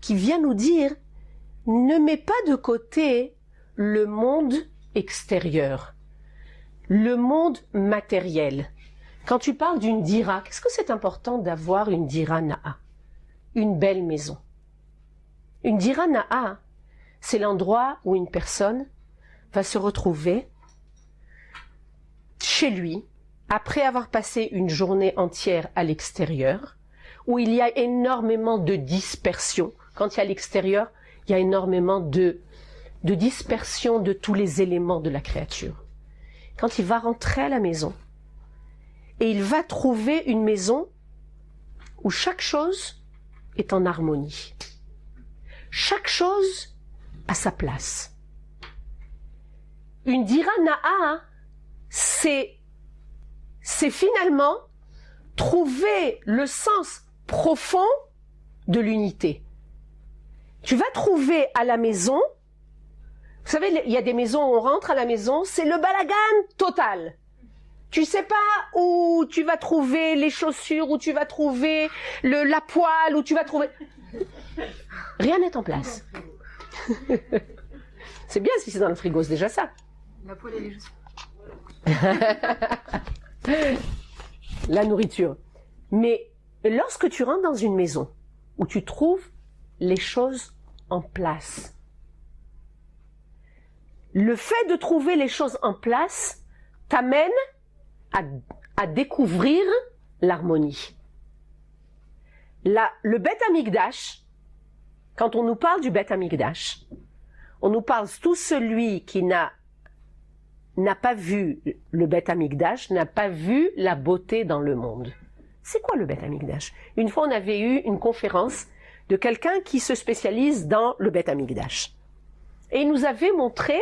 vient nous dire: ne mets pas de côté le monde extérieur, le monde matériel. Quand tu parles d'une dira, qu'est-ce que c'est important d'avoir une dira na'a? Une belle maison. Une dira na'a, c'est l'endroit où une personne va se retrouver chez lui, après avoir passé une journée entière à l'extérieur, où il y a énormément de dispersion. Quand il y a l'extérieur, il y a énormément de dispersion de tous les éléments de la créature. Quand il va rentrer à la maison, et il va trouver une maison où chaque chose est en harmonie. Chaque chose a sa place. Une dira na'a, c'est finalement trouver le sens profond de l'unité. Tu vas trouver à la maison, vous savez, il y a des maisons où on rentre à la maison, c'est le balagan total. Tu sais pas où tu vas trouver les chaussures, où tu vas trouver la poêle, où tu vas trouver... Rien n'est en place. C'est bien si c'est dans le frigo, c'est déjà ça. La poêle et les chaussures. La nourriture. Mais lorsque tu rentres dans une maison où tu trouves les choses en place, le fait de trouver les choses en place t'amène à découvrir l'harmonie. Le Beth Amikdash, quand on nous parle du Beth Amikdash, on nous parle tout celui qui n'a pas vu le Beth Amikdash, n'a pas vu la beauté dans le monde. C'est quoi le Beth Amikdash? Une fois, on avait eu une conférence de quelqu'un qui se spécialise dans le Beth Amikdash. Et il nous avait montré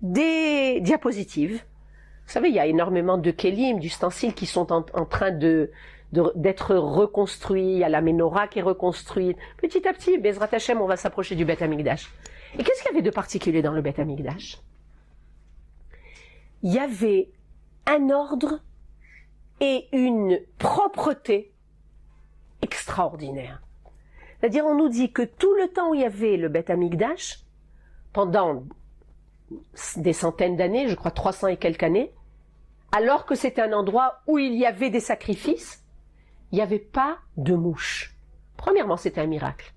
des diapositives. Vous savez, il y a énormément de kelim, d'ustensiles qui sont en train d'être reconstruits. Il y a la menorah qui est reconstruite. Petit à petit, Bezrat Hashem, on va s'approcher du Beth Amikdash. Et qu'est-ce qu'il y avait de particulier dans le Beth Amikdash? Il y avait un ordre et une propreté extraordinaire. C'est-à-dire, on nous dit que tout le temps où il y avait le Beth Amikdash, pendant des centaines d'années, je crois 300 et quelques années, alors que c'était un endroit où il y avait des sacrifices, il n'y avait pas de mouches. Premièrement, c'était un miracle.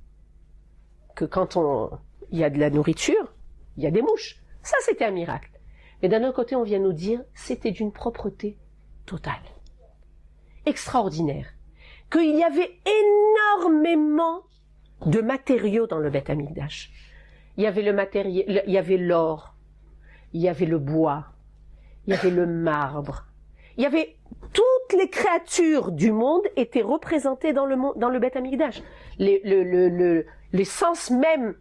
Que quand il y a de la nourriture, il y a des mouches. Ça, c'était un miracle. Mais d'un autre côté, on vient nous dire, c'était d'une propreté totale. Extraordinaire. Qu'il y avait énormément de matériaux dans le Beth Amikdash. Il y avait le matériel, il y avait l'or, il y avait le bois, il y avait le marbre, il y avait toutes les créatures du monde étaient représentées dans le Beth Amikdash. L'essence même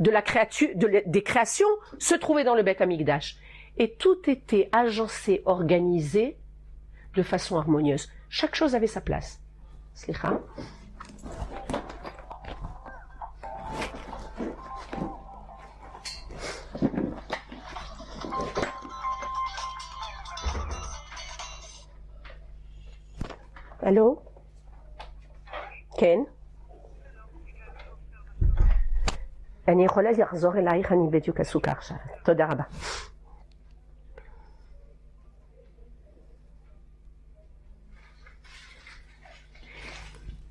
de la créature, des créations se trouvait dans le Beth Amikdash. Et tout était agencé, organisé de façon harmonieuse. Chaque chose avait sa place. Slicha. Allô? Ken? אני יכולה לחזור אלייך, אני בדיוק עסוקה עכשיו. תודה רבה.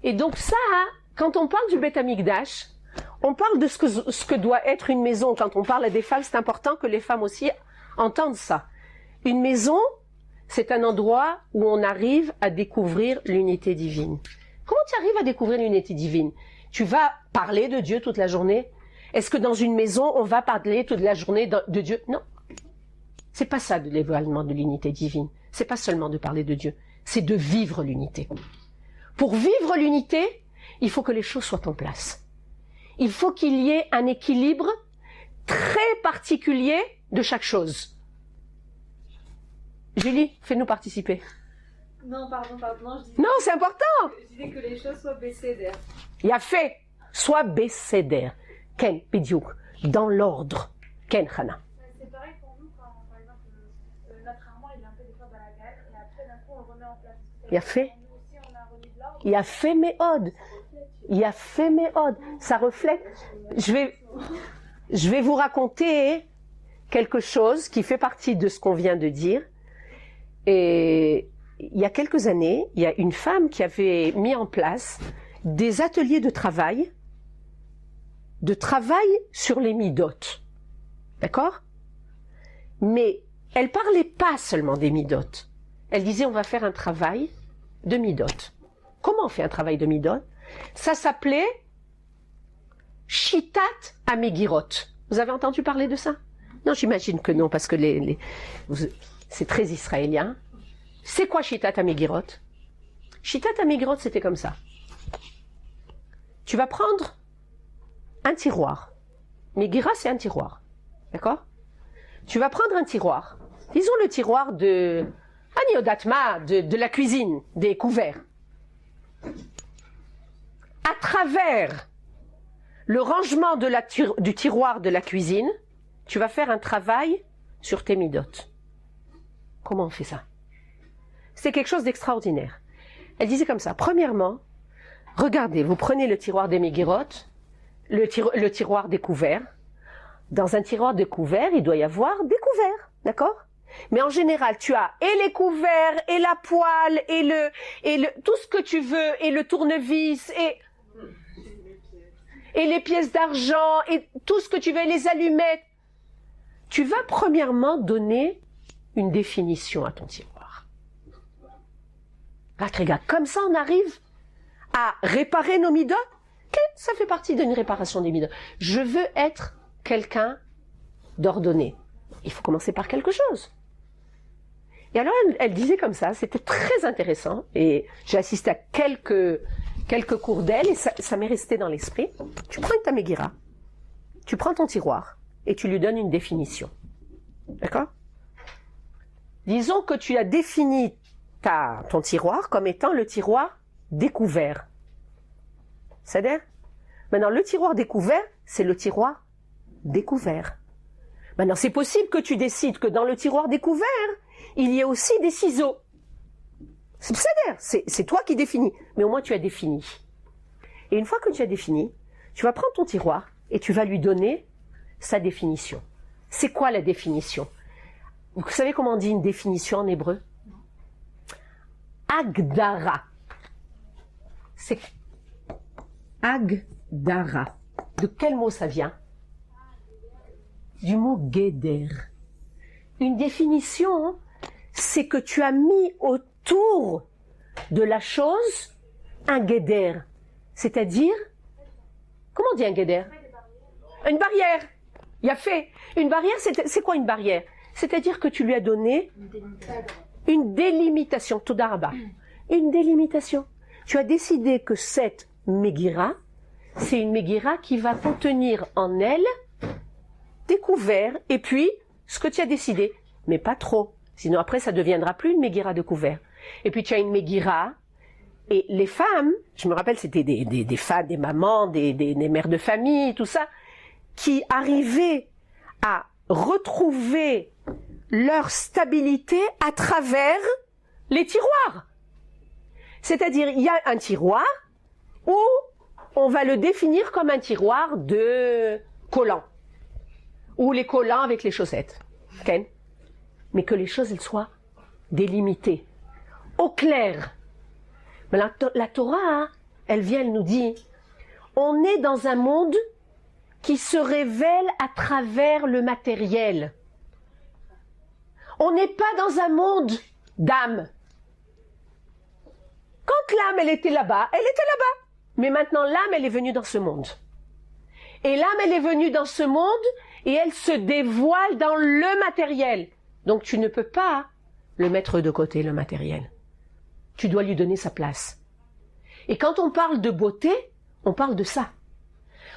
Et donc ça, quand on parle du Beth Amikdash, on parle de ce que doit être une maison. Quand on parle à des femmes, c'est important que les femmes aussi entendent ça. Une maison, c'est un endroit où on arrive à découvrir l'unité divine. Comment tu arrives à découvrir l'unité divine? Tu vas parler de Dieu toute la journée? Est-ce que dans une maison, on va parler toute la journée de Dieu? Non. C'est pas ça de l'évaluation de l'unité divine. C'est pas seulement de parler de Dieu. C'est de vivre l'unité. Pour vivre l'unité, il faut que les choses soient en place. Il faut qu'il y ait un équilibre très particulier de chaque chose. Julie, fais-nous participer. Non, pardon. Non, c'est important. Je disais que les choses soient bécédères. Il y a fait, soit bécédère. Ken, Bidiouk, dans l'ordre. Ken, Hana. C'est pareil pour nous quand, par exemple, notre armoire, il est un peu des fois dans la galère, et après, d'un coup, on le remet en place. Il y a fait. Nous aussi, on a remis de l'ordre. Il y a fait méode. Il y a fait méode. Ça reflète. Je vais vous raconter quelque chose qui fait partie de ce qu'on vient de dire. Et il y a quelques années, il y a une femme qui avait mis en place des ateliers de travail sur les midotes. D'accord? Mais elle parlait pas seulement des midotes. Elle disait on va faire un travail de midotes. Comment on fait un travail de midotes? Ça s'appelait Shitat Amegirot. Vous avez entendu parler de ça? Non, j'imagine que non, parce que c'est très israélien. C'est quoi Shitat Amegirot? Shitat Amegirot, c'était comme ça. Tu vas prendre un tiroir. Megira, c'est un tiroir. D'accord? Tu vas prendre un tiroir. Disons le tiroir de la cuisine, des couverts. À travers le rangement du tiroir de la cuisine, tu vas faire un travail sur tes midotes. Comment on fait ça? C'est quelque chose d'extraordinaire. Elle disait comme ça. Premièrement, regardez, vous prenez le tiroir des Megirot, le tiroir des couverts. Dans un tiroir de couverts, il doit y avoir des couverts, d'accord? Mais en général, tu as et les couverts, et la poêle, et tout ce que tu veux, et le tournevis, et les pièces d'argent, et tout ce que tu veux, les allumettes. Tu vas premièrement donner une définition à ton tiroir. Là, regarde, comme ça on arrive à réparer nos midotes. Ça fait partie d'une réparation des midotes. Je veux être quelqu'un d'ordonné. Il faut commencer par quelque chose. Et alors elle disait comme ça, c'était très intéressant, et j'ai assisté à quelques cours d'elle, et ça m'est resté dans l'esprit. Tu prends ta Megira, tu prends ton tiroir, et tu lui donnes une définition. D'accord? Disons que tu as défini ton tiroir comme étant le tiroir découvert. C'est-à-dire? Maintenant, le tiroir découvert, c'est le tiroir découvert. Maintenant, c'est possible que tu décides que dans le tiroir découvert, il y ait aussi des ciseaux. C'est toi qui définis. Mais au moins, tu as défini. Et une fois que tu as défini, tu vas prendre ton tiroir et tu vas lui donner sa définition. C'est quoi la définition? Vous savez comment on dit une définition en hébreu? Agdara. C'est Agdara. De quel mot ça vient? Du mot Geder. Une définition, c'est que tu as mis autour de la chose un Geder. C'est-à-dire, comment on dit un Geder? Une barrière. Il a fait. Une barrière, c'est quoi une barrière? C'est-à-dire que tu lui as donné une délimitation. Todaraba. Une délimitation. Tu as décidé que cette Megillah, c'est une Megillah qui va contenir en elle des couverts et puis ce que tu as décidé, mais pas trop. Sinon après ça deviendra plus une Megillah de couverts. Et puis tu as une Megillah et les femmes, je me rappelle c'était des femmes, des mamans, des mères de famille, tout ça, qui arrivaient à retrouver leur stabilité à travers les tiroirs. C'est-à-dire, il y a un tiroir où on va le définir comme un tiroir de collants. Ou les collants avec les chaussettes. Okay? Mais que les choses, elles soient délimitées. Au clair. Mais la Torah, elle vient, elle nous dit, on est dans un monde qui se révèle à travers le matériel. On n'est pas dans un monde d'âme. Quand l'âme, elle était là-bas, elle était là-bas. Mais maintenant, l'âme, elle est venue dans ce monde. Et l'âme, elle est venue dans ce monde et elle se dévoile dans le matériel. Donc, tu ne peux pas le mettre de côté, le matériel. Tu dois lui donner sa place. Et quand on parle de beauté, on parle de ça.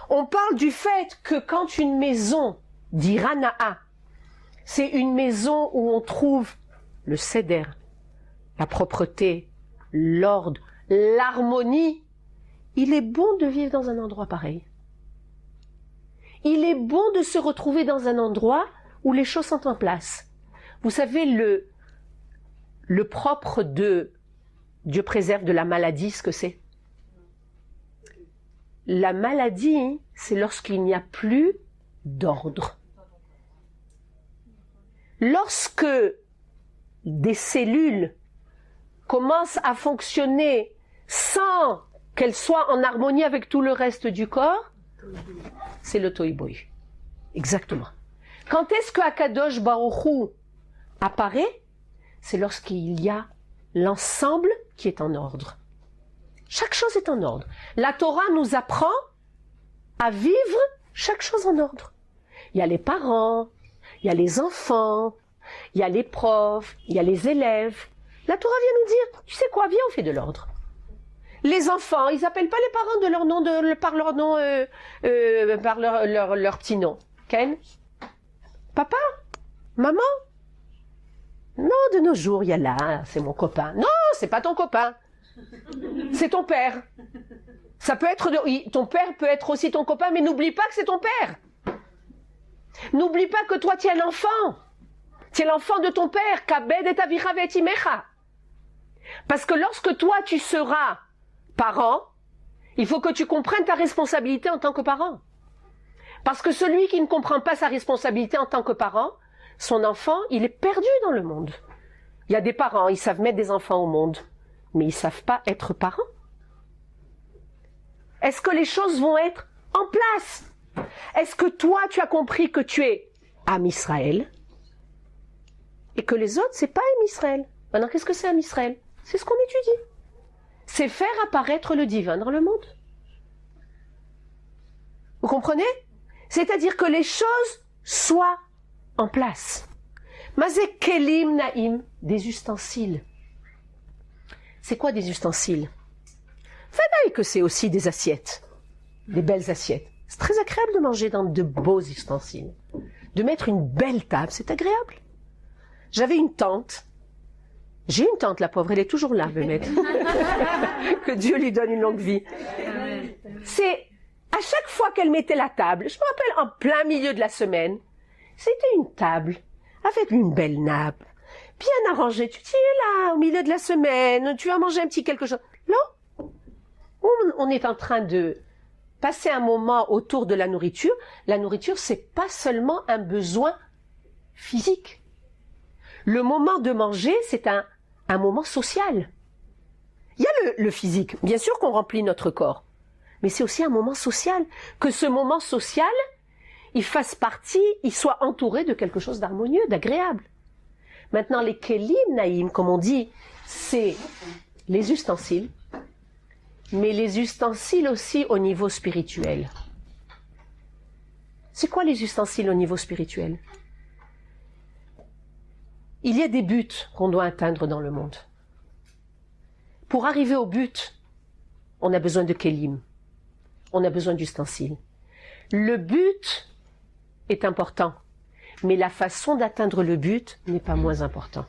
On parle du fait que quand une maison d'Irana'a, c'est une maison où on trouve le seder, la propreté, l'ordre, l'harmonie, il est bon de vivre dans un endroit pareil. Il est bon de se retrouver dans un endroit où les choses sont en place. Vous savez, le propre de Dieu préserve de la maladie, ce que c'est. La maladie, c'est lorsqu'il n'y a plus d'ordre. Lorsque des cellules commencent à fonctionner sans qu'elles soient en harmonie avec tout le reste du corps, c'est le tohu-bohu. Exactement. Quand est-ce que Akadosh Baruch Hu apparaît? C'est lorsqu'il y a l'ensemble qui est en ordre. Chaque chose est en ordre. La Torah nous apprend à vivre chaque chose en ordre. Il y a les parents, il y a les enfants, il y a les profs, il y a les élèves. La Torah vient nous dire, tu sais quoi, viens, on fait de l'ordre. Les enfants, ils n'appellent pas les parents de leur nom, par leur nom, par leur petit nom. Ken? Papa? Maman? Non, de nos jours, il y a là, c'est mon copain. Non, c'est pas ton copain. C'est ton père. Ça peut être, ton père peut être aussi ton copain, mais n'oublie pas que c'est ton père. N'oublie pas que toi, tu es l'enfant. Tu es l'enfant de ton père. Kabed et avicha ve'et imecha. Parce que lorsque toi, tu seras parent, il faut que tu comprennes ta responsabilité en tant que parent. Parce que celui qui ne comprend pas sa responsabilité en tant que parent, son enfant, il est perdu dans le monde. Il y a des parents, ils savent mettre des enfants au monde, mais ils ne savent pas être parents. Est-ce que les choses vont être en place? Est-ce que toi, tu as compris que tu es Am Israël et que les autres, c'est pas Am Israël? Maintenant, qu'est-ce que c'est Am Israël? C'est ce qu'on étudie. C'est faire apparaître le divin dans le monde. Vous comprenez? C'est-à-dire que les choses soient en place. Mazé kelim naïm, des ustensiles. C'est quoi des ustensiles? Fadaï que c'est aussi des assiettes, des belles assiettes. C'est très agréable de manger dans de beaux ustensiles. De mettre une belle table, c'est agréable. J'avais une tante. J'ai une tante, la pauvre, elle est toujours là, Bémet. Que Dieu lui donne une longue vie. C'est à chaque fois qu'elle mettait la table, je me rappelle en plein milieu de la semaine, c'était une table avec une belle nappe, bien arrangée. Tu dis là, au milieu de la semaine, tu vas manger un petit quelque chose. Là, on est en train de passer un moment autour de la nourriture. La nourriture, c'est pas seulement un besoin physique. Le moment de manger, c'est un moment social. le physique. Bien sûr qu'on remplit notre corps. Mais c'est aussi un moment social. Que ce moment social, il fasse partie, il soit entouré de quelque chose d'harmonieux, d'agréable. Maintenant, les kelim naïm, comme on dit, c'est les ustensiles, mais les ustensiles aussi au niveau spirituel. C'est quoi les ustensiles au niveau spirituel? Il y a des buts qu'on doit atteindre dans le monde. Pour arriver au but, on a besoin de kelim, on a besoin d'ustensiles. Le but est important, mais la façon d'atteindre le but n'est pas moins important.